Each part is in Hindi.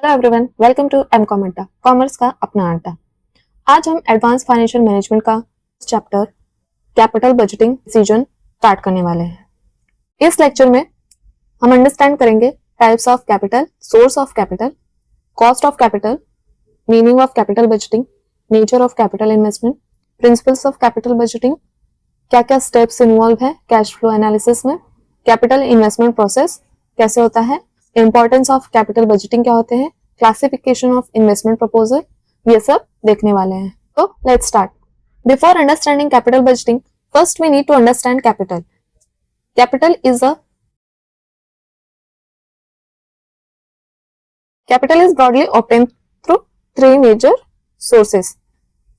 Hello everyone, welcome to MCom Adda, commerce का अपना अड्डा। आज हम एडवांस फाइनेंशियल मैनेजमेंट का chapter capital budgeting decision start करने वाले हैं। इस लेक्चर में हम अंडरस्टैंड करेंगे types of capital, source of capital, cost of capital, meaning of capital budgeting, nature of capital investment, principles of capital budgeting, क्या क्या स्टेप्स इन्वॉल्व है कैश फ्लो एनालिसिस में, कैपिटल इन्वेस्टमेंट प्रोसेस कैसे होता है, इंपॉर्टेंस ऑफ कैपिटल बजटिंग क्या होते हैं, क्लासिफिकेशन ऑफ इन्वेस्टमेंट प्रपोजल, ये सब देखने वाले हैं। तो let's start. Before understanding capital budgeting, first we need to understand capital. Capital is broadly obtained through three major sources.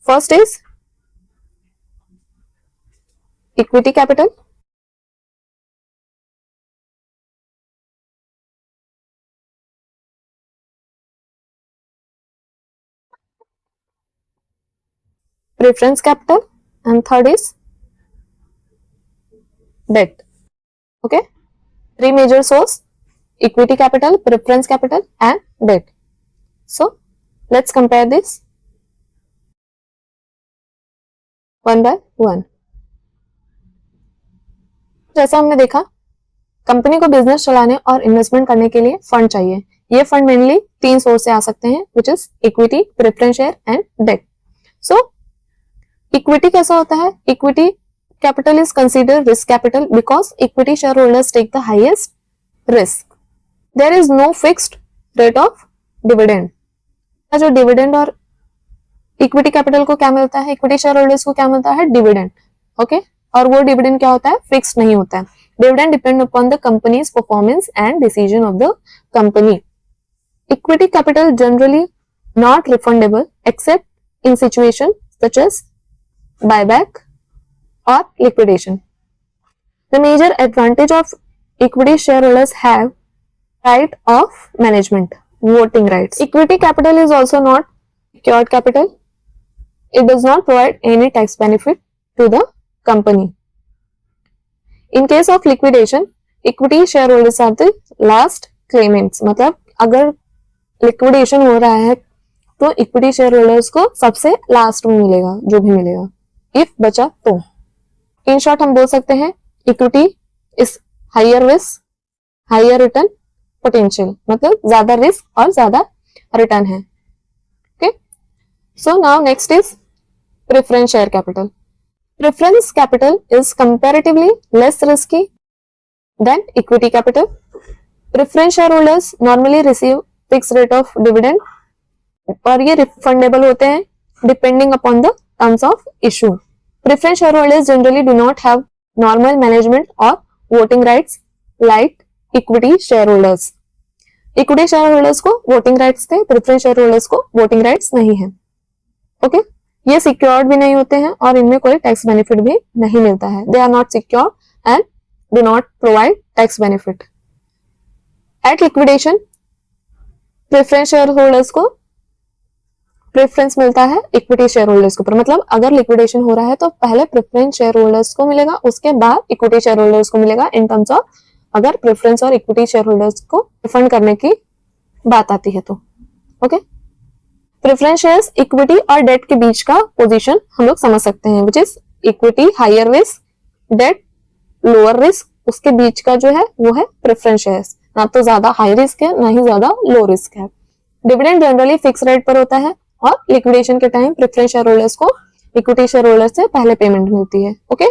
First is equity capital, preference capital, and third is debt. Okay, three major source: equity capital, preference capital, and debt. So let's compare this one by one. जैसा हमने देखा, कंपनी को बिजनेस चलाने और इन्वेस्टमेंट करने के लिए फंड चाहिए। ये फंड मेनली तीन सोर्स से आ सकते हैं, which is equity, preference share and debt. So equity कैसा होता है? Equity capital is consider risk capital because equity share holders take the highest risk. There is no fixed rate of dividend. जो डिविडेंड और इक्विटी कैपिटल को क्या मिलता है, इक्विटी शेयर होल्डर्स को क्या मिलता है? डिविडेंड। ओके, और वो डिविडेंड क्या होता है? फिक्स्ड नहीं होता है। Dividend depend upon the company's performance and decision of the company. Equity capital generally not refundable except in situations such as buyback or liquidation. The major advantage of equity shareholders have right of management, voting rights. Equity capital is also not secured capital. It does not provide any tax benefit to the company. In case of liquidation, equity shareholders are the last claimants. मतलब अगर लिक्विडेशन हो रहा है तो इक्विटी शेयर होल्डर्स को सबसे लास्ट में मिलेगा जो भी मिलेगा, इफ बचा तो। इन शॉर्ट हम बोल सकते हैं equity is higher risk higher return potential, मतलब ज्यादा रिस्क और ज्यादा रिटर्न है। Okay, so now next is preference share capital. Preference capital is comparatively less risky than equity capital. Preference shareholders normally receive fixed rate of dividend और ये refundable होते हैं depending upon the terms of issue. Preference shareholders generally do not have normal management or voting rights like equity shareholders. Equity shareholders को voting rights थे, preference shareholders को voting rights नहीं है. Okay? ये सिक्योर्ड भी नहीं होते हैं और इनमें कोई टैक्स बेनिफिट भी नहीं मिलता है। They are not secured and do not provide tax benefit. At liquidation preference share holders को प्रेफरेंस मिलता है इक्विटी शेयर होल्डर्स के ऊपर। मतलब अगर लिक्विडेशन हो रहा है तो पहले प्रेफरेंस शेयर होल्डर्स को मिलेगा, उसके बाद इक्विटी शेयर होल्डर्स को मिलेगा इन टर्म्स ऑफ अगर प्रेफरेंस और इक्विटी शेयर होल्डर्स को रिफंड करने की बात आती है तो। ओके, प्रेफरेंस शेयर्स इक्विटी और डेट के बीच का पोजीशन हम लोग समझ सकते हैं, which is equity higher risk, debt lower risk, उसके बीच का जो है वो है प्रेफरेंस शेयर्स। ना तो ज्यादा हाई रिस्क है ना ही ज्यादा लो रिस्क है। डिविडेंड जनरली फिक्स रेट पर होता है और लिक्विडेशन के टाइम प्रेफरेंस शेयर होल्डर्स को इक्विटी शेयर होल्डर्स से पहले पेमेंट मिलती है। Okay,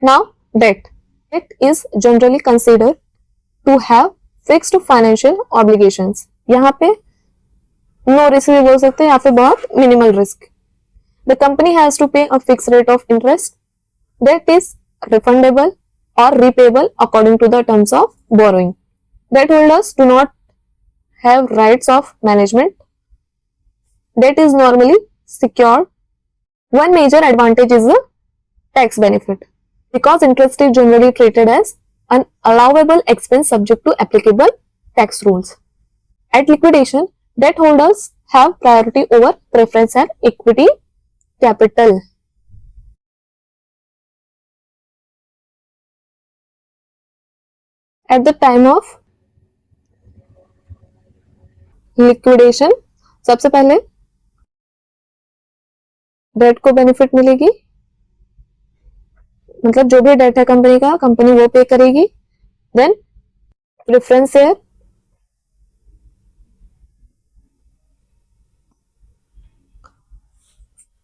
now debt. Debt is generally considered to have fixed financial obligations. यहाँ पे नो रिस्क भी बोल सकते हैं या फिर बहुत minimal risk. The company has to pay a fix rate of interest that is refundable और repayable according to the terms of borrowing. Debt holders do not have rights of management. Debt is normally secured. One major advantage is the tax benefit because interest is generally treated as an allowable expense subject to applicable tax rules. At liquidation, debt holders have priority over preference and equity capital. At the time of liquidation, सबसे पहले डेट को बेनिफिट मिलेगी, मतलब जो भी डेट है कंपनी का, कंपनी वो पे करेगी। देन प्रेफरेंस शेयर,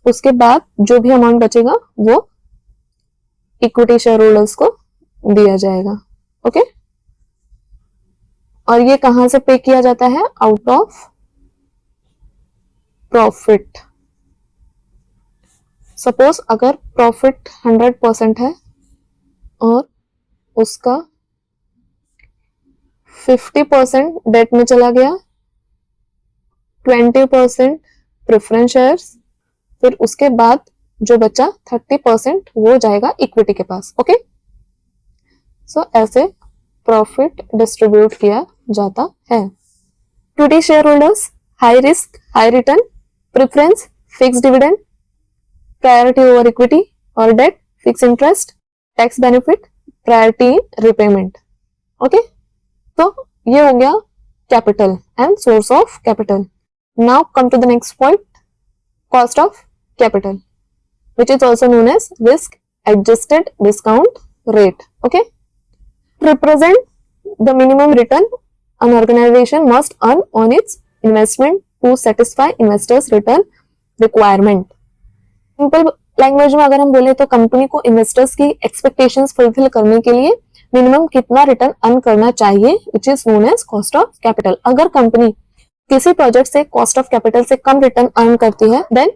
उसके बाद जो भी अमाउंट बचेगा वो इक्विटी शेयर होल्डर्स को दिया जाएगा। ओके, और ये कहां से पे किया जाता है? Out of profit. सपोज अगर प्रॉफिट 100% है और उसका 50% डेट में चला गया, 20% प्रेफरेंस शेयर्स, फिर उसके बाद जो बचा 30% वो जाएगा इक्विटी के पास। ओके, सो ऐसे प्रॉफिट डिस्ट्रीब्यूट किया जाता है। Equity share holders, high risk high return, preference fix dividend, priority over equity और debt, fix interest, tax benefit, priority repayment. Okay, तो ये हो गया capital and source of capital. Now come to the next point, cost of capital, which is also known as risk adjusted discount rate. Okay, represent the minimum return an organization must earn on its investment to satisfy investors return requirement. Simple language में अगर हम बोले तो कंपनी को इन्वेस्टर्स की एक्सपेक्टेशंस फुलफिल करने के लिए मिनिमम कितना रिटर्न अर्न करना चाहिए, which is known as cost of capital. अगर कंपनी किसी प्रोजेक्ट से कॉस्ट ऑफ कैपिटल से कम रिटर्न अर्न करती है देन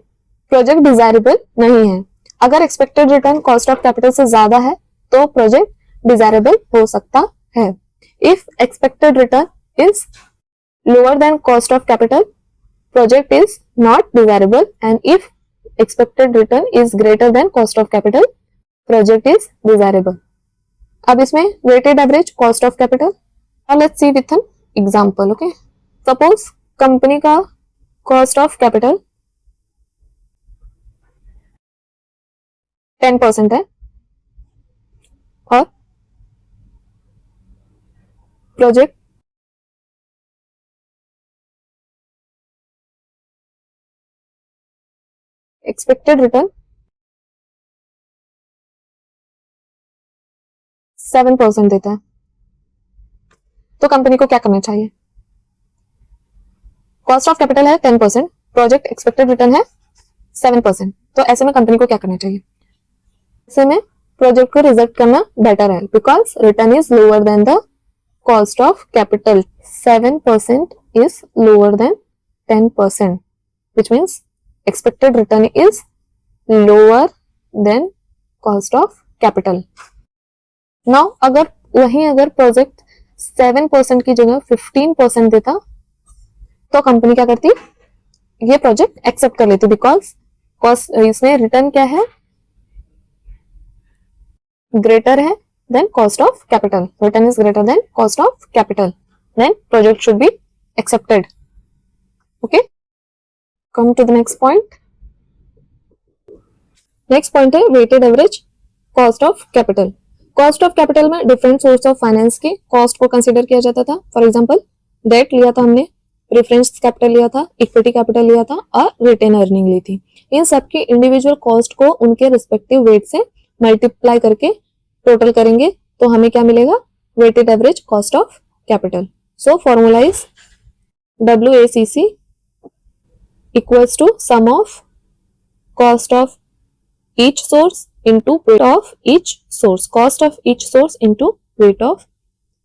प्रोजेक्ट डिजायरेबल नहीं है। अगर expected return cost of capital से ज्यादा है तो प्रोजेक्ट डिजायरेबल हो सकता है। If expected return is lower than cost of capital, project is not desirable, and if expected return is greater than cost of capital, project is desirable. अब इसमें weighted average cost of capital, let's see with an example. Okay, suppose company का कॉस्ट ऑफ कैपिटल 10% है और प्रोजेक्ट एक्सपेक्टेड रिटर्न 7% देता है, तो कंपनी को क्या करना चाहिए? कॉस्ट ऑफ कैपिटल है 10%, प्रोजेक्ट एक्सपेक्टेड रिटर्न है 7%, तो ऐसे में कंपनी को क्या करना चाहिए? ऐसे में प्रोजेक्ट को रिजेक्ट करना बेटर है, because return is lower then the cost of capital. 7% is lower then 10%, which means expected return is lower than cost of capital. Now अगर प्रोजेक्ट 7% की जगह 15% देता तो कंपनी क्या करती? ये प्रोजेक्ट एक्सेप्ट कर लेती, बिकॉज कॉस्ट इसमें रिटर्न क्या है? ग्रेटर है than cost of capital. Return is greater than cost of capital, then project should be accepted. Okay, come to the next point. Next point है weighted average cost of capital. Cost of capital में डिफरेंट सोर्स ऑफ फाइनेंस के कॉस्ट को कंसीडर किया जाता था। फॉर एग्जांपल, डेट लिया था हमने, प्रेफरेंस कैपिटल लिया था, इक्विटी कैपिटल लिया था और रिटेन अर्निंग ली थी। इन सबकी इंडिविजुअल कॉस्ट को उनके रिस्पेक्टिव वेट से मल्टीप्लाई करके टोटल करेंगे तो हमें क्या मिलेगा? Weighted average cost of capital. So formula is WACC equals to sum of cost of each source into weight of each source, cost of each source into weight of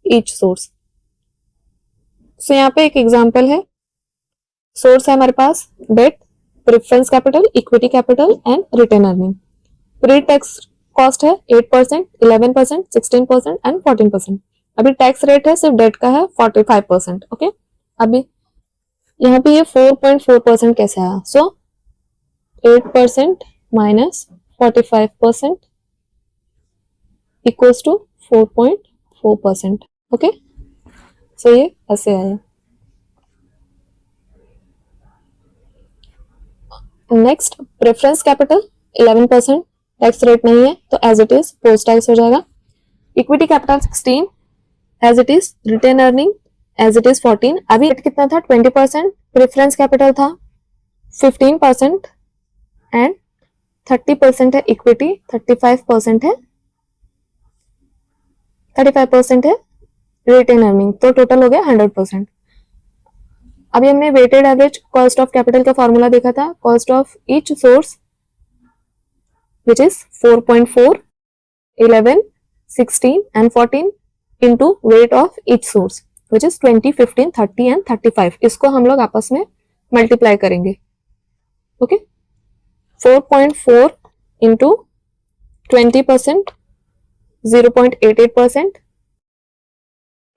each source. So यहाँ पे एक एग्जांपल है, सोर्स है हमारे पास debt, preference capital, equity capital and retained earning. Pre tax cost है 8%, 11%, 16% एंड 14%। अभी टैक्स रेट है सिर्फ डेट का है 45%। ओके, अभी यहाँ पे ये 4.4% कैसे आया? So 8% minus 45% equals to 4.4%। Okay, so ये ऐसे आया। Next, preference capital 11%, tax rate नहीं है तो as it is post tax हो जाएगा। Equity capital 16 as it is, retain earning as it is 14। अभी रेट कितना था 20%, प्रेफरेंस कैपिटल था 15% एंड 30% है इक्विटी, 35% है 35% है रिटेन अर्निंग, तो टोटल हो गया 100%। अभी हमने weighted average cost of capital का फॉर्मूला देखा था, cost of each source which is 4.4, 11, 16 and 14 into weight of each source which is 20, 15, 30 and 35। इसको हम लोग आपस में मल्टीप्लाई करेंगे। Okay, 4.4 into 20%, 0.88%,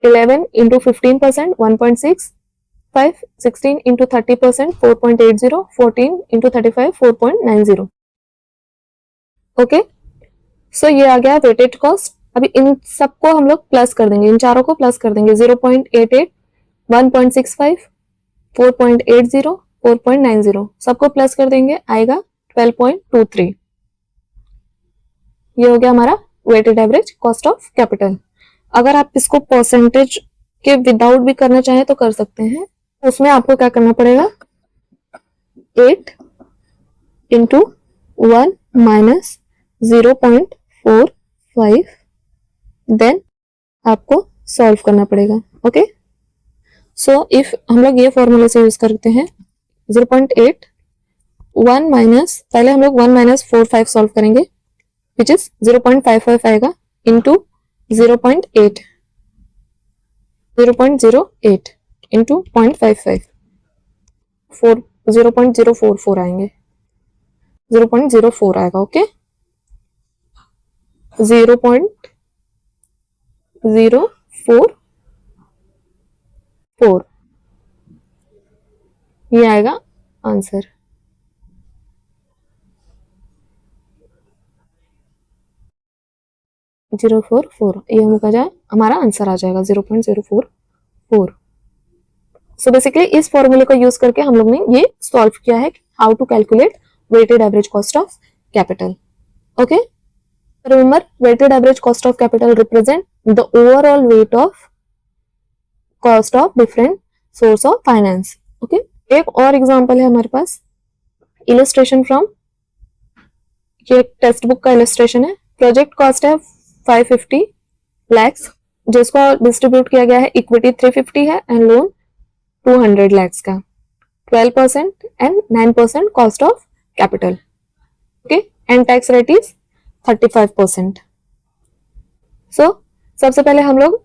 11 into 15%, 1.65, 16 into 30%, 4.80, 14 into 35, 4.90। Okay, so ये आ गया वेटेड कॉस्ट। अभी इन सबको हम लोग प्लस कर देंगे, इन चारों को प्लस कर देंगे, 0.88, 1.65, 4.80, 4.90 सबको प्लस कर देंगे, आएगा 12.23। ये हो गया हमारा weighted average cost of capital. अगर आप इसको परसेंटेज के विदाउट भी करना चाहें तो कर सकते हैं। उसमें आपको क्या करना पड़ेगा, 8 इंटू 1 माइनस 0.45, देन आपको सॉल्व करना पड़ेगा। ओके, सो इफ हम लोग ये फॉर्मूले से यूज करते हैं 0.8, 1 माइनस, पहले हम लोग 1 माइनस 45 सॉल्व करेंगे विच इज 0.55 आएगा इंटू 0.8, 0.08 इंटू 0.55, 0.044 आएंगे, 0.04 आएगा। ओके, 0.044 ये आएगा आंसर। ये होगा जाए हमारा आंसर आ जाएगा 0.044। सो बेसिकली इस फॉर्मूले को यूज करके हम लोग ने ये सॉल्व किया है how to calculate weighted average cost of capital. Okay, remember weighted average cost of capital represent the overall weight of cost of different source of finance। okay, एक और एग्जांपल है हमारे पास, इलस्ट्रेशन फ्रॉम, ये टेक्स्ट बुक का इलस्ट्रेशन है। प्रोजेक्ट कॉस्ट है 550 lakhs जिसको डिस्ट्रीब्यूट किया गया है, इक्विटी 350 है एंड लोन 200 lakhs का, 12% and 9% cost of capital. Okay, and tax rate is 35%। सो सबसे पहले हम लोग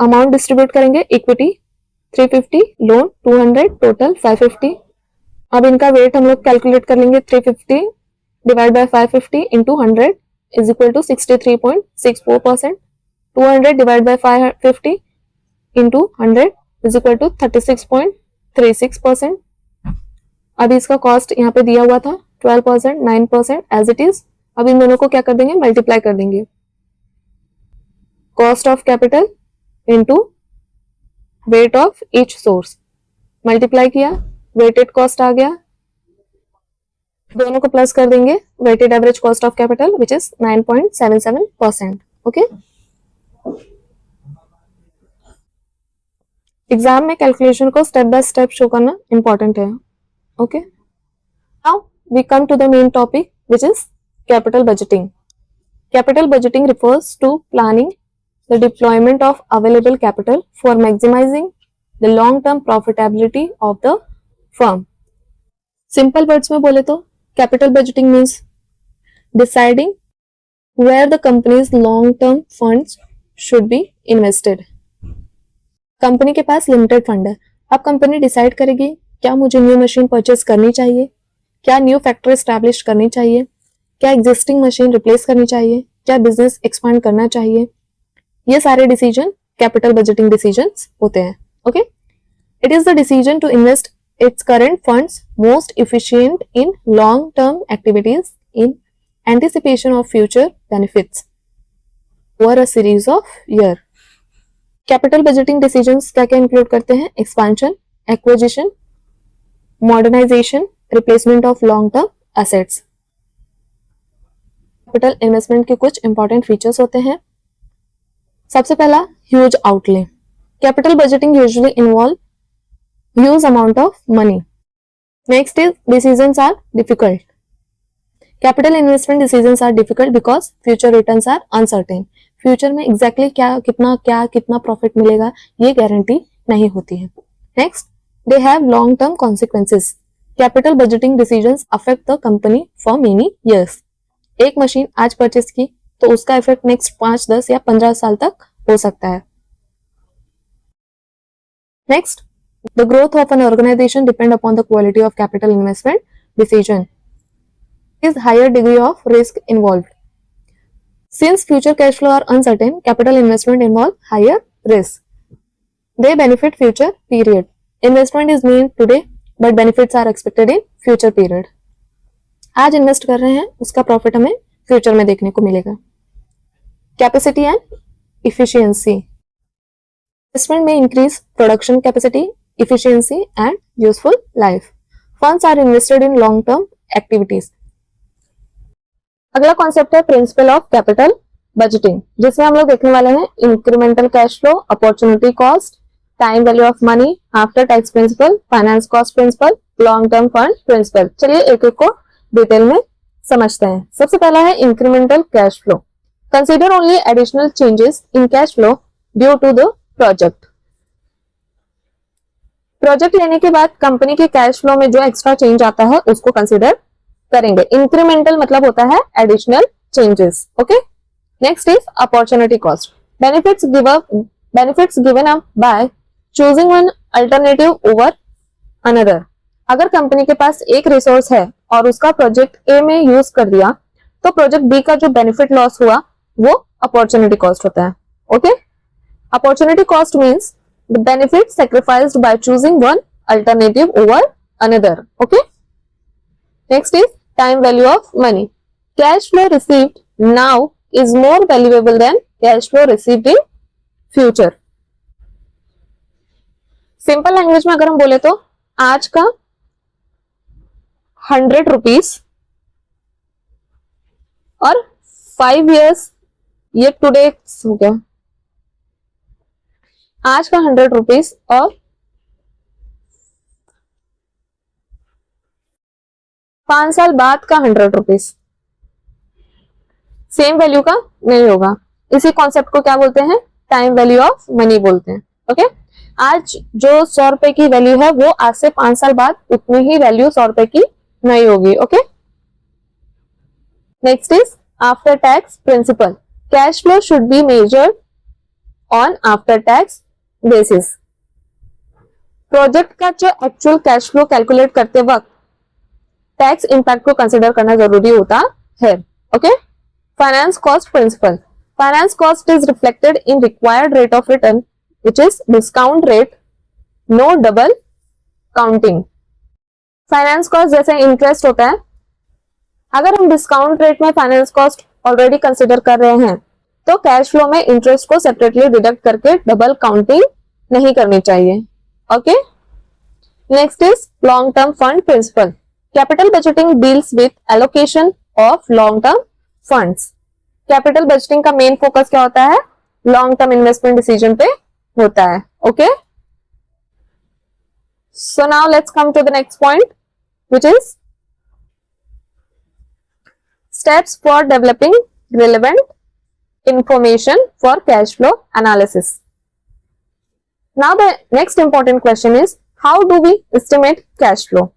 अमाउंट डिस्ट्रीब्यूट करेंगे, इक्विटी 350, लोन 200, टोटल 550। अब इनका वेट हम लोग कैलकुलेट कर लेंगे, 350 divide by 550 into 100 is equal to 63.64%, 200 divide by 550 into 100 is equal to 36.36%। अभी इसका कॉस्ट यहाँ पे दिया हुआ था 12%, 9% एज इट इज। अब इन दोनों को क्या कर देंगे, मल्टीप्लाई कर देंगे, cost of capital into weight of each source, multiply किया, वेटेड कॉस्ट आ गया, दोनों को प्लस कर देंगे, weighted average cost of capital which is 9.77%। Okay, exam में कैलकुलेशन को स्टेप बाय स्टेप शो करना इंपॉर्टेंट है। Okay, now we come to the main topic which is capital budgeting। Capital budgeting refers to planning the deployment of available capital for maximizing the long-term profitability of the firm। Simple words में बोले तो capital budgeting means deciding where the company's long-term funds should be invested। Company के पास लिमिटेड फंड है, अब कंपनी डिसाइड करेगी क्या मुझे न्यू मशीन परचेस करनी चाहिए, क्या न्यू फैक्ट्री एस्टैब्लिश करनी चाहिए, क्या एग्जिस्टिंग मशीन रिप्लेस करनी चाहिए, क्या बिजनेस एक्सपांड करना चाहिए। ये सारे डिसीजन कैपिटल बजटिंग डिसीजंस होते हैं। Okay, it is the decision to invest its current funds most efficient in long term activities in anticipation of future benefits over a series of year. Capital budgeting decisions क्या क्या इंक्लूड करते हैं, expansion, acquisition, modernisation, replacement of long term assets. Capital investment के कुछ इंपॉर्टेंट फीचर्स होते हैं। सबसे पहला huge outlay, Capital budgeting usually involve huge amount of money. Next is decisions are difficult. Capital investment decisions are difficult because future returns are uncertain. Future में एग्जैक्टली कितना प्रॉफिट मिलेगा ये गारंटी नहीं होती है. Next, they have long term consequences. Capital budgeting decisions affect the company for many years. एक मशीन आज परचेस की तो उसका इफेक्ट नेक्स्ट 5, 10 या 15 साल तक हो सकता है. Next, the growth of an organisation depend upon the quality of capital investment decision. Is higher degree of risk involved. Since future cash flow are uncertain, capital investment involve higher risk. They benefit future period. Investment is made today, but benefits are expected in future period. आज इन्वेस्ट कर रहे हैं उसका प्रॉफिट हमें फ्यूचर में देखने को मिलेगा. Capacity and efficiency. इन्वेस्टमेंट में increase production capacity, efficiency and useful life. Funds are invested in long term activities. अगला कॉन्सेप्ट है प्रिंसिपल ऑफ कैपिटल बजटिंग, जिसमें हम लोग देखने वाले हैं incremental cash flow, opportunity cost, time value of money, after tax principle, finance cost principle, long term fund principle. चलिए एक एक को डिटेल में समझते हैं. सबसे पहला है incremental cash flow. Consider only additional changes in cash flow due to the project. Project लेने के बाद कंपनी के कैश फ्लो में जो एक्स्ट्रा चेंज आता है उसको कंसीडर करेंगे. इंक्रीमेंटल मतलब होता है additional changes. Okay. Next is opportunity cost. Benefits given up by choosing one alternative over another. अगर कंपनी के पास एक रिसोर्स है और उसका प्रोजेक्ट ए में यूज कर दिया तो प्रोजेक्ट बी का जो बेनिफिट लॉस हुआ वो अपॉर्चुनिटी कॉस्ट होता है. Okay. Opportunity cost means the benefit sacrificed by choosing one alternative over another. Okay. Next is time value of money. Cash flow received now is more valuable than cash flow received in future. Simple language में अगर हम बोले तो आज का 100 रुपीज और 5 years, ये टुडे हो गया. आज का 100 रुपीज और 5 साल बाद का 100 रुपीज सेम वैल्यू का नहीं होगा. इसी कॉन्सेप्ट को क्या बोलते हैं? टाइम वैल्यू ऑफ मनी बोलते हैं. ओके. आज जो 100 रुपए की वैल्यू है वो आज से 5 साल बाद उतनी ही वैल्यू 100 रुपए की नहीं होगी. Okay. Next is after tax principle. Cash flow should be measured on after tax basis. Project का जो एक्चुअल कैश फ्लो कैलकुलेट करते वक्त टैक्स इंपैक्ट को कंसिडर करना जरूरी होता है. Okay. Finance cost principle. Finance cost is reflected in required rate of return which is discount rate, no double counting. Finance cost जैसे इंटरेस्ट होता है, अगर हम डिस्काउंट रेट में फाइनेंस कॉस्ट ऑलरेडी कंसिडर कर रहे हैं तो कैश फ्लो में इंटरेस्ट को सेपरेटली डिडक्ट करके डबल काउंटिंग नहीं करनी चाहिए. Okay. Next is long term fund principle. Capital budgeting deals with allocation of long-term funds. Capital budgeting का मेन फोकस क्या होता है? लॉन्ग टर्म इन्वेस्टमेंट डिसीजन पे होता है. Okay. So now let's come to the next point, which is steps for developing relevant information for cash flow analysis. Now the next important question is how do we estimate cash flow?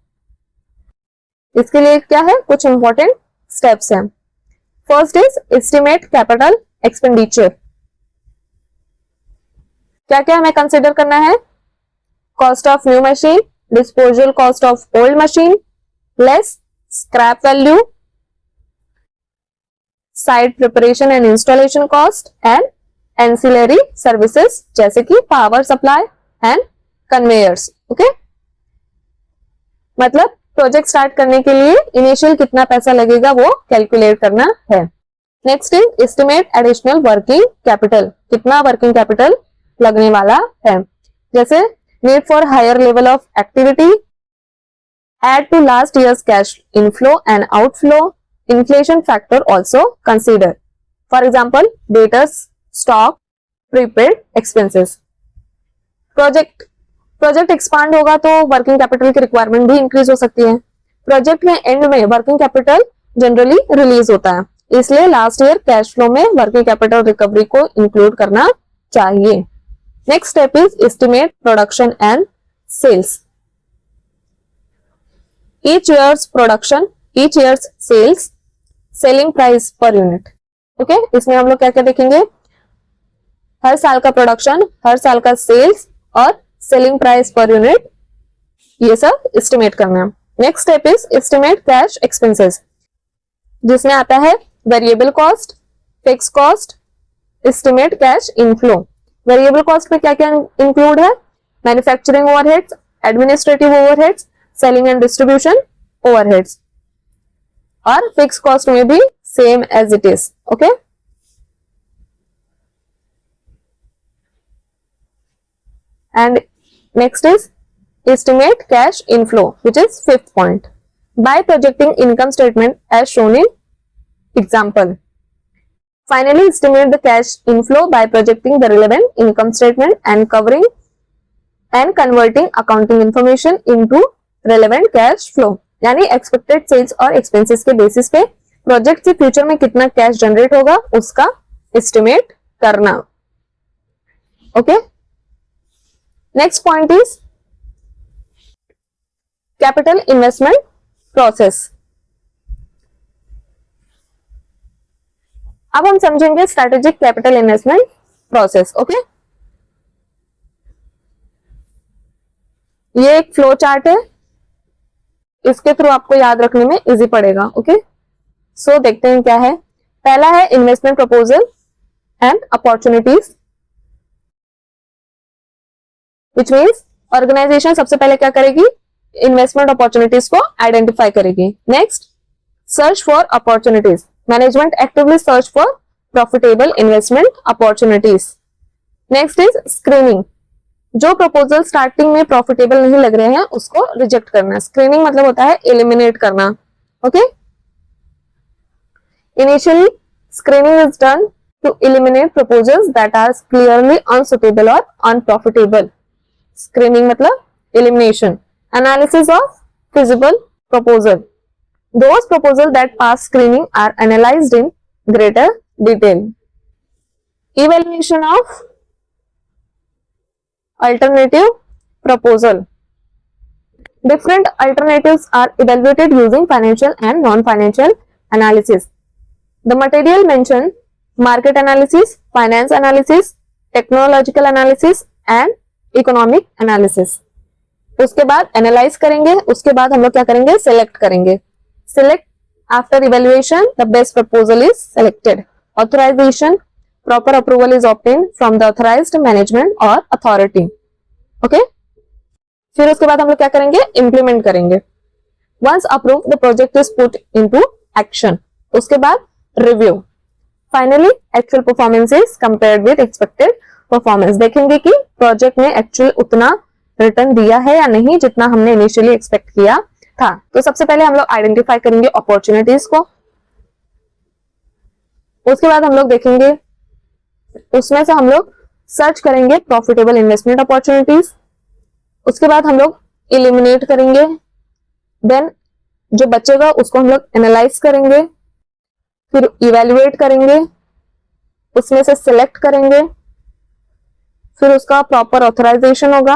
इसके लिए क्या है? कुछ इंपॉर्टेंट स्टेप्स हैं. First is estimate capital expenditure. क्या क्या हमें कंसिडर करना है? Cost of new machine, disposal cost of old machine, less scrap value, site preparation and installation cost and ancillary services जैसे कि power supply and conveyors. Okay. मतलब प्रोजेक्ट स्टार्ट करने के लिए इनिशियल कितना पैसा लगेगा वो कैलकुलेट करना है. Next is estimate additional working capital. कितना वर्किंग कैपिटल लगने वाला है. जैसे need for higher level of activity, add to last years cash inflow and outflow, inflation factor also consider. For example debtors, stock, prepaid expenses. Project expand होगा तो वर्किंग कैपिटल की रिक्वायरमेंट भी इंक्रीज हो सकती है। प्रोजेक्ट में एंड में वर्किंग कैपिटल जनरली रिलीज होता है, इसलिए लास्ट ईयर कैश फ्लो में वर्किंग कैपिटल रिकवरी को इंक्लूड करना चाहिए। Next step is estimate production and sales. Each years production, each years sales, selling price per unit. Okay, इसमें हम लोग क्या क्या देखेंगे, हर साल का प्रोडक्शन, हर साल का सेल्स और सेलिंग प्राइस पर यूनिट, ये सब एस्टिमेट करना है। Next step is estimate cash expenses, जिसमें आता है variable cost, fix cost, estimate cash inflow. Variable cost में क्या क्या इंक्लूड है, manufacturing overheads, administrative overheads, selling and distribution overheads, और फिक्स कॉस्ट में भी same as it is. Okay, and next is estimate cash inflow, which is fifth point, by projecting income statement as shown in example. Finally, estimate the cash inflow by projecting the relevant income statement and covering and converting accounting information into relevant cash flow. यानी expected sales और expenses के basis पे प्रोजेक्ट से फ्यूचर में कितना कैश जनरेट होगा उसका एस्टिमेट करना। Okay, next point is capital investment process. अब हम समझेंगे strategic capital investment process. Okay, ये एक फ्लो चार्ट है, इसके थ्रू आपको याद रखने में इजी पड़ेगा। ओके, सो देखते हैं क्या है। पहला है investment proposal and opportunities, which means organisation सबसे पहले क्या करेगी, इन्वेस्टमेंट अपॉर्चुनिटीज को आइडेंटिफाई करेगी। Next, search for opportunities, management actively search for profitable investment opportunities. Next is screening, जो प्रपोजल स्टार्टिंग में प्रॉफिटेबल नहीं लग रहे हैं उसको रिजेक्ट करना। स्क्रीनिंग मतलब होता है एलिमिनेट करना। Okay, initially screening is done to eliminate proposals that are clearly unsuitable और अनप्रॉफिटेबल। स्क्रीनिंग मतलब elimination. Analysis of feasible proposal, those proposals that pass screening are analyzed in greater detail. Evaluation of alternative proposal, different alternatives are evaluated using financial and non-financial analysis. The material mentioned market analysis, finance analysis, technological analysis and economic analysis. उसके बाद एनालाइज करेंगे, उसके बाद हम लोग क्या करेंगे, सिलेक्ट करेंगे। Select after evaluation the best proposal is selected. Authorisation, proper approval is obtained from the authorised management और अथॉरिटी। ओके, फिर उसके बाद हम लोग क्या करेंगे, इम्प्लीमेंट करेंगे। Once approve the project is put into action. उसके बाद review. Finally actual performance is compared with expected performance. देखेंगे कि प्रोजेक्ट ने एक्चुअल उतना रिटर्न दिया है या नहीं जितना हमने इनिशियली एक्सपेक्ट किया था। तो सबसे पहले हम लोग आइडेंटिफाई करेंगे अपॉर्चुनिटीज को, उसके बाद हम लोग देखेंगे, उसमें से हम लोग सर्च करेंगे प्रॉफिटेबल इन्वेस्टमेंट अपॉर्चुनिटीज। उसके बाद हम लोग एलिमिनेट करेंगे, देन जो बचेगा उसको हम लोग एनालाइज करेंगे, फिर इवेल्युएट करेंगे, उसमें से सिलेक्ट करेंगे, फिर उसका प्रॉपर ऑथराइजेशन होगा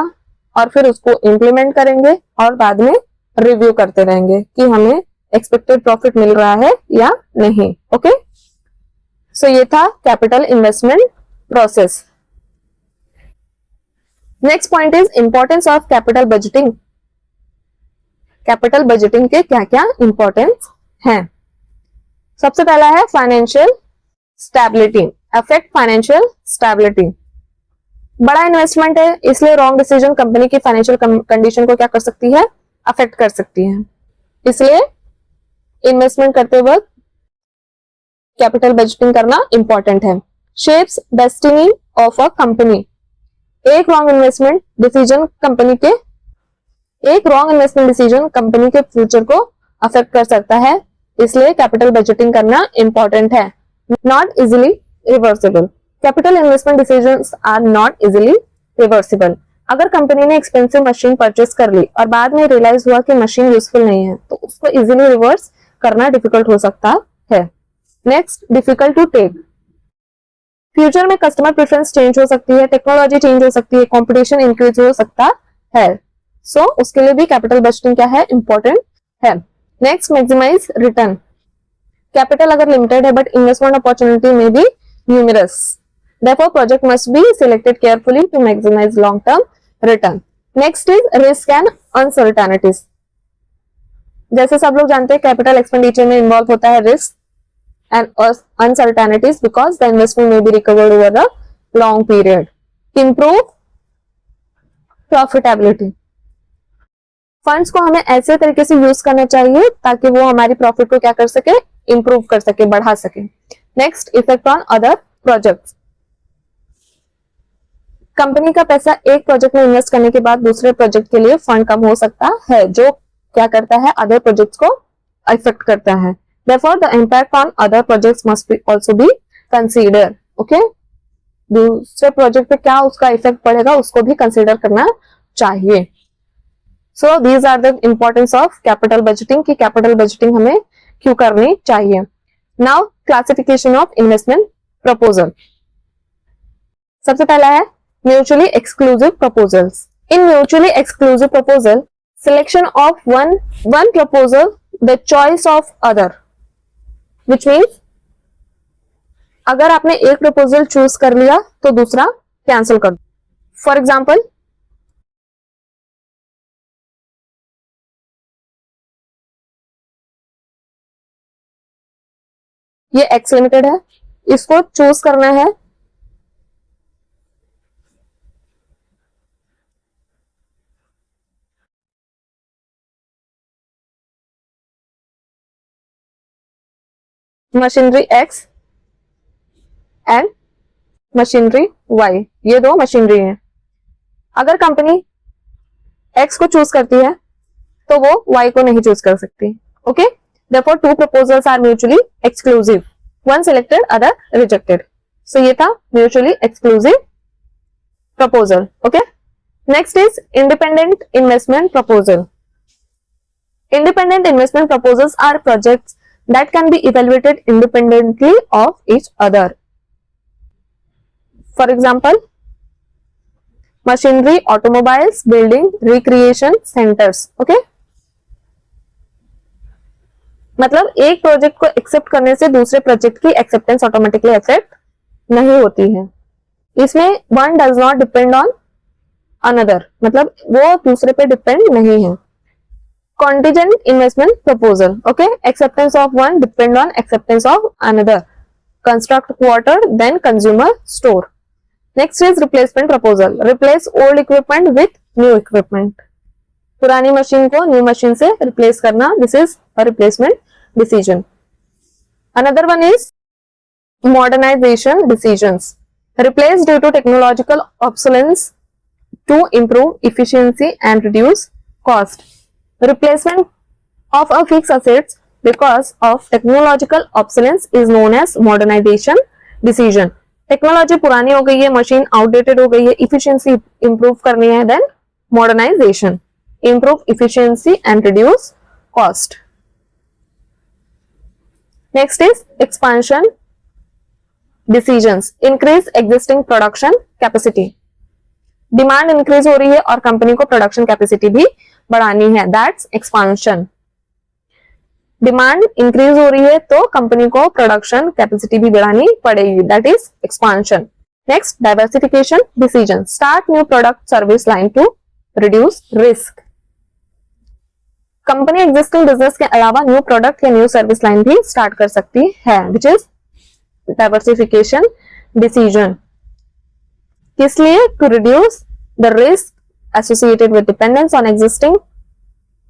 और फिर उसको इम्प्लीमेंट करेंगे और बाद में रिव्यू करते रहेंगे कि हमें एक्सपेक्टेड प्रॉफिट मिल रहा है या नहीं। ओके, सो ये था capital investment process. Next point is importance of capital budgeting. Capital budgeting के क्या क्या इंपॉर्टेंस हैं। सबसे पहला है financial stability, affect financial stability. बड़ा इन्वेस्टमेंट है इसलिए रॉन्ग डिसीजन कंपनी की फाइनेंशियल कंडीशन को क्या कर सकती है, अफेक्ट कर सकती है। इसलिए इन्वेस्टमेंट करते वक्त कैपिटल बजटिंग करना इंपॉर्टेंट है। Shapes destiny of a company, एक रॉन्ग इन्वेस्टमेंट डिसीजन कंपनी के फ्यूचर को अफेक्ट कर सकता है, इसलिए कैपिटल बजटिंग करना इंपॉर्टेंट है। Not easily reversible, capital investment decisions are not easily reversible. अगर कंपनी ने एक्सपेंसिव मशीन परचेस कर ली और बाद में रियलाइज हुआ कि मशीन यूजफुल नहीं है, तो उसको इजीली रिवर्स करना डिफिकल्ट हो सकता है। Next, difficult to take. Future में कस्टमर प्रेफरेंस चेंज हो सकती है, टेक्नोलॉजी चेंज हो सकती है, कंपटीशन इंक्रीज हो सकता है। सो उसके लिए भी कैपिटल बजटिंग क्या है, इंपॉर्टेंट है। Next, maximise return. कैपिटल अगर लिमिटेड है बट इन्वेस्टमेंट अपॉर्चुनिटी में भी numerous, therefore project must be selected carefully to maximize long term return. Next is risk and uncertainties. जैसे सब लोग जानते हैं कैपिटल एक्सपेंडिचर में इन्वॉल्व होता है risk and uncertainties because the investment में be recovered over a long period. Improve profitability. Funds को हमें ऐसे तरीके से यूज करना चाहिए ताकि वो हमारी प्रॉफिट को क्या कर सके, इंप्रूव कर सके, बढ़ा सके। Next, effect on other projects. Company का पैसा एक प्रोजेक्ट में इन्वेस्ट करने के बाद दूसरे प्रोजेक्ट के लिए फंड कम हो सकता है, जो क्या करता है, अदर प्रोजेक्ट्स को इफेक्ट करता है। Therefore, the impact on other projects must be also be considered. Okay? दूसरे प्रोजेक्ट पे क्या उसका इफेक्ट पड़ेगा उसको भी कंसीडर करना चाहिए। So these are the importance of capital budgeting कि कैपिटल बजटिंग हमें क्यों करनी चाहिए। Now classification of investment proposal। सबसे पहला है mutually exclusive proposals. In mutually exclusive proposal, selection of one proposal the choice of other, which means अगर आपने एक प्रपोजल चूज कर लिया तो दूसरा कैंसिल कर दो। फॉर एग्जाम्पल, ये एक्स लिमिटेड है, इसको चूज करना है machinery X and machinery Y, ये दो मशीनरी हैं। अगर कंपनी एक्स को चूज करती है तो वो वाई को नहीं चूज कर सकती। Okay, therefore two proposals are mutually exclusive, one selected other rejected. So ये था mutually exclusive proposal. Okay, next is independent investment proposal. Independent investment proposals are projects that can be evaluated independently of each other. For example, machinery, automobiles, building, recreation centers. Okay? मतलब एक प्रोजेक्ट को एक्सेप्ट करने से दूसरे प्रोजेक्ट की एक्सेप्टेंस ऑटोमेटिकली एक्सेप्ट नहीं होती है। इसमें one does not depend on another, मतलब वो दूसरे पे डिपेंड नहीं है। Contingent investment proposal. Okay, acceptance of one depend on acceptance of another. Construct quarter, then consumer store. Next is replacement proposal. Replace old equipment with new equipment. पुरानी मशीन को न्यू मशीन से रिप्लेस करना, this is a replacement decision. Another one is modernization decisions. Replace due to technological obsolescence to improve efficiency and reduce cost. Replacement of a fixed assets because of technological obsolescence is known as modernization decision. Technology पुरानी हो गई है, मशीन आउटडेटेड हो गई है, इफिशियंसी इंप्रूव करनी है, then modernisation, improve efficiency and reduce cost. Next is expansion decisions, increase existing production capacity. Demand increase हो रही है और कंपनी को प्रोडक्शन कैपेसिटी भी बढ़ानी है, दैट्स एक्सपांशन। डिमांड इंक्रीज हो रही है तो कंपनी को प्रोडक्शन कैपेसिटी भी बढ़ानी पड़ेगी, that is expansion. Next, diversification decision, start new product service line to reduce risk. Company existing business के अलावा न्यू प्रोडक्ट या न्यू सर्विस लाइन भी स्टार्ट कर सकती है, विच इज डाइवर्सिफिकेशन डिसीजन। किस लिए? To reduce the risk associated with dependence on existing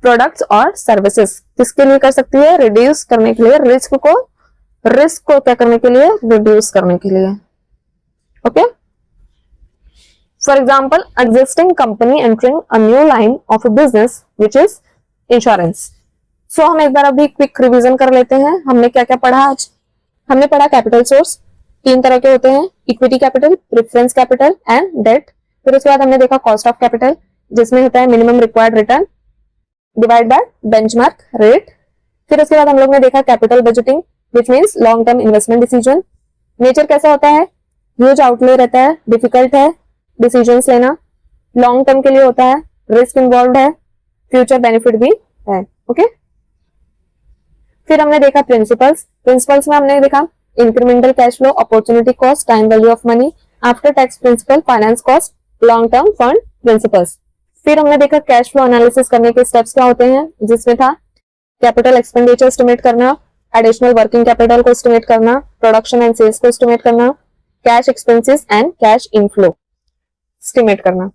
products और services। किसके लिए कर सकती है? रिड्यूस करने के लिए, रिस्क को क्या करने के लिए? रिड्यूस करने के लिए। Okay, for example, existing company entering a new line of a business which is insurance. So हम एक बार अभी क्विक रिवीजन कर लेते हैं। हमने क्या क्या पढ़ा आज? हमने पढ़ा कैपिटल सोर्स तीन तरह के होते हैं, equity capital, preference capital and debt फिर उसके बाद हमने देखा कॉस्ट ऑफ कैपिटल, जिसमें होता है minimum required return divide by benchmark rate. फिर उसके बाद हम लोग ने देखा capital budgeting, which means long term investment decision. Nature कैसा होता है, ह्यूज आउटले रहता है, डिफिकल्ट है डिसीजंस लेना, लॉन्ग टर्म के लिए होता है, रिस्क इन्वॉल्व है, फ्यूचर बेनिफिट भी है। ओके, फिर हमने देखा प्रिंसिपल्स। प्रिंसिपल्स में हमने देखा incremental cash flow, opportunity cost, time value of money, after tax principle, finance cost, long term fund principles. फिर हमने देखा कैश फ्लो एनालिसिस करने के स्टेप्स क्या होते हैं, जिसमें था कैपिटल एक्सपेंडिचर एस्टिमेट करना, एडिशनल वर्किंग कैपिटल को एस्टिमेट करना, प्रोडक्शन एंड सेल्स को एस्टिमेट करना, cash expenses and cash inflow estimate करना।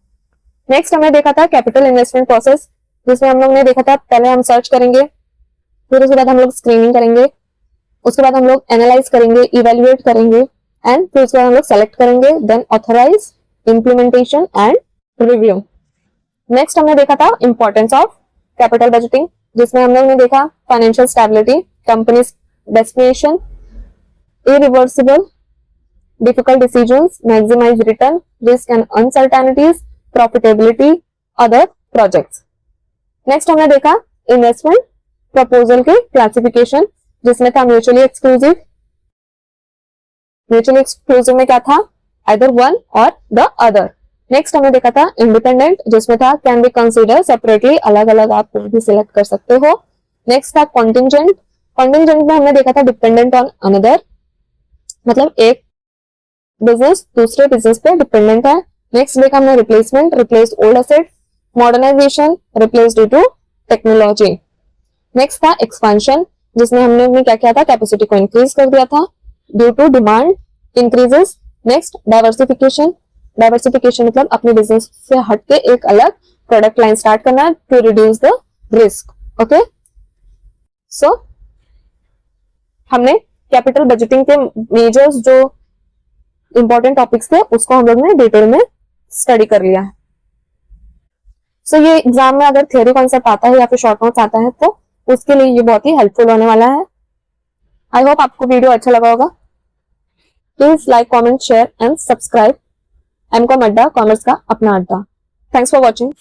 नेक्स्ट हमने देखा था कैपिटल इन्वेस्टमेंट प्रोसेस, जिसमें हम लोग ने देखा था पहले हम सर्च करेंगे, फिर उसके बाद हम लोग स्क्रीनिंग करेंगे, उसके बाद हम लोग एनालाइज करेंगे, इवेल्युएट करेंगे एंड फिर उसके बाद हम लोग सेलेक्ट करेंगे, then authorise, implementation and review. Next हमने देखा था इंपॉर्टेंस ऑफ कैपिटल बजटिंग, जिसमें हम लोग ने देखा financial stability, company destination, irreversible difficult decisions, maximise return, risk and uncertainties, profitability, other projects. Next हमने देखा इन्वेस्टमेंट प्रपोजल के क्लासिफिकेशन, जिसमें था म्यूचुअली एक्सक्लूसिव। म्यूचुअली एक्सक्लूसिव में क्या था, आइदर वन और द अदर। नेक्स्ट हमने देखा था इंडिपेंडेंट, जिसमें था कैन बी कंसीडर सेपरेटली, अलग अलग आप कोई भी सिलेक्ट कर सकते हो। नेक्स्ट था कॉन्टिंजेंट। कॉन्टिंजेंट में हमने देखा था डिपेंडेंट ऑन अनदर, मतलब एक बिजनेस दूसरे बिजनेस पे डिपेंडेंट है। नेक्स्ट देखा हमने replacement, replace old asset, modernisation, replace due to technology. Next था एक्सपेंशन, जिसमें हमने क्या किया था, कैपेसिटी को इंक्रीज कर दिया था due to demand increases. Next diversification, diversification मतलब अपने बिजनेस से हटके एक अलग प्रोडक्ट लाइन स्टार्ट करना to reduce the risk. Okay, so हमने कैपिटल बजटिंग के मेजर्स जो इंपॉर्टेंट टॉपिक्स थे उसको हम लोग ने डिटेल में स्टडी कर लिया है। सो ये एग्जाम में अगर थियोरी कॉन्सेप्ट आता है या फिर शॉर्ट नोट्स आता है तो उसके लिए ये बहुत ही हेल्पफुल होने वाला है। आई होप आपको वीडियो अच्छा लगा होगा। Please like, comment, share and subscribe. MCom Adda, commerce का अपना अड्डा। Thanks for watching.